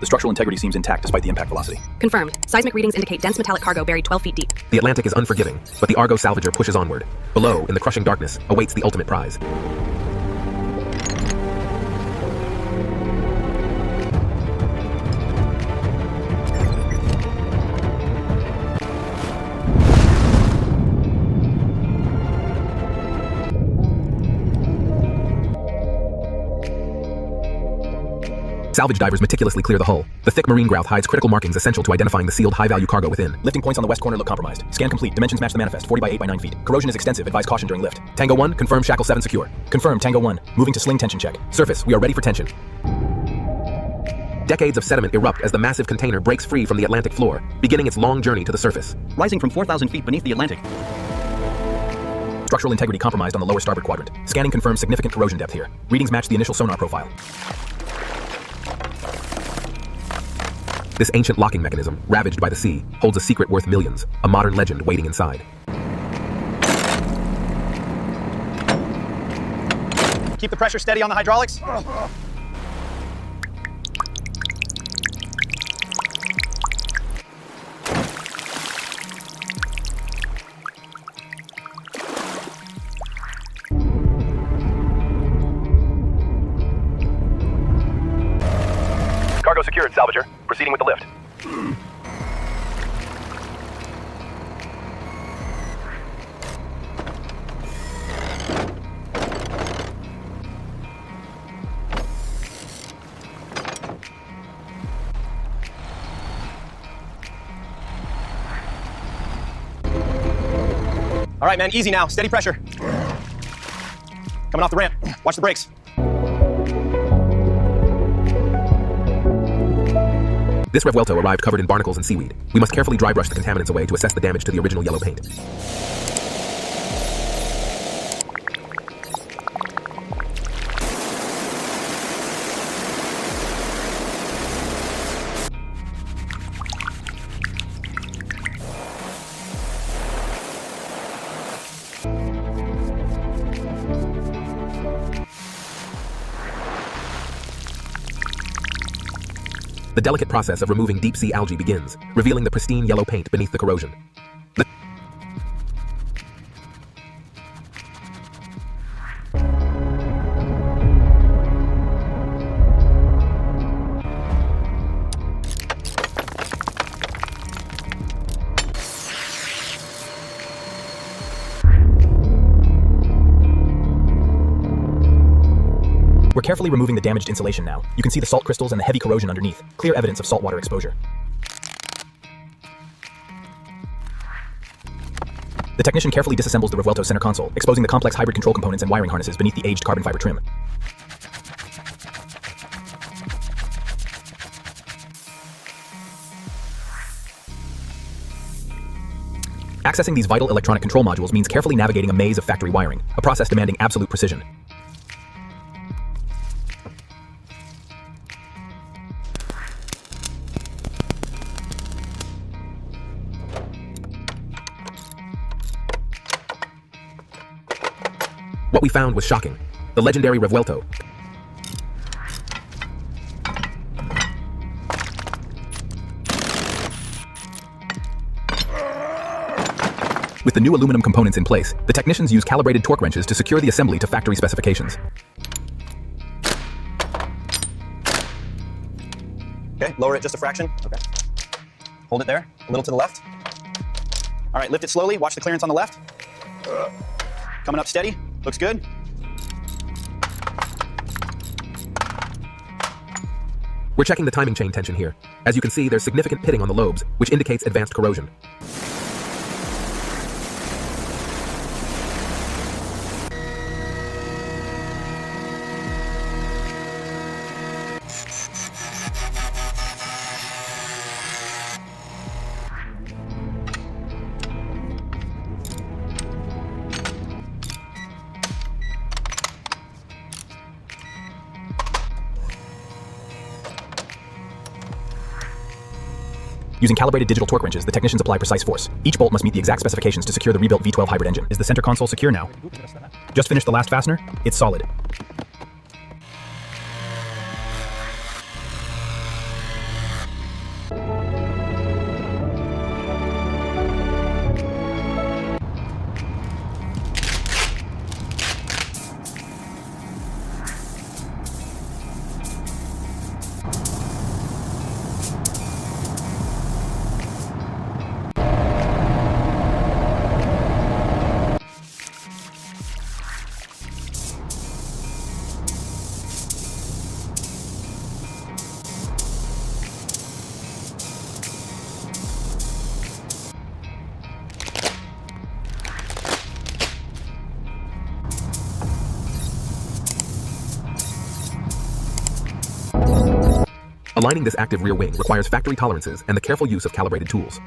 The structural integrity seems intact despite the impact velocity. Confirmed. Seismic readings indicate dense metallic cargo buried 12 feet deep. The Atlantic is unforgiving, but the Argo salvager pushes onward. Below, in the crushing darkness, awaits the ultimate prize. Salvage divers meticulously clear the hull. The thick marine grout hides critical markings essential to identifying the sealed high-value cargo within. Lifting points on the west corner look compromised. Scan complete. Dimensions match the manifest. 40 by 8 by 9 feet. Corrosion is extensive. Advise caution during lift. Tango 1, confirm shackle 7 secure. Confirmed. Tango 1. Moving to sling tension check. Surface, we are ready for tension. Decades of sediment erupt as the massive container breaks free from the Atlantic floor, beginning its long journey to the surface. Rising from 4,000 feet beneath the Atlantic. Structural integrity compromised on the lower starboard quadrant. Scanning confirms significant corrosion depth here. Readings match the initial sonar profile. This ancient locking mechanism, ravaged by the sea, holds a secret worth millions, a modern legend waiting inside. Keep the pressure steady on the hydraulics. Cargo secured, Salvager. Proceeding with the lift. All right, man, easy now. Steady pressure. Coming off the ramp. Watch the brakes. This Revuelto arrived covered in barnacles and seaweed. We must carefully dry brush the contaminants away to assess the damage to the original yellow paint. The delicate process of removing deep-sea algae begins, revealing the pristine yellow paint beneath the corrosion. We're carefully removing the damaged insulation now. You can see the salt crystals and the heavy corrosion underneath. Clear evidence of saltwater exposure. The technician carefully disassembles the Revuelto center console, exposing the complex hybrid control components and wiring harnesses beneath the aged carbon fiber trim. Accessing these vital electronic control modules means carefully navigating a maze of factory wiring, a process demanding absolute precision. What we found was shocking. The legendary Revuelto. With the new aluminum components in place, the technicians use calibrated torque wrenches to secure the assembly to factory specifications. Okay, lower it just a fraction. Okay. Hold it there, a little to the left. All right, lift it slowly. Watch the clearance on the left. Coming up steady. Looks good. We're checking the timing chain tension here. As you can see, there's significant pitting on the lobes, which indicates advanced corrosion. Using calibrated digital torque wrenches, the technicians apply precise force. Each bolt must meet the exact specifications to secure the rebuilt V12 hybrid engine. Is the center console secure now? Just finished the last fastener. It's solid. Aligning this active rear wing requires factory tolerances and the careful use of calibrated tools.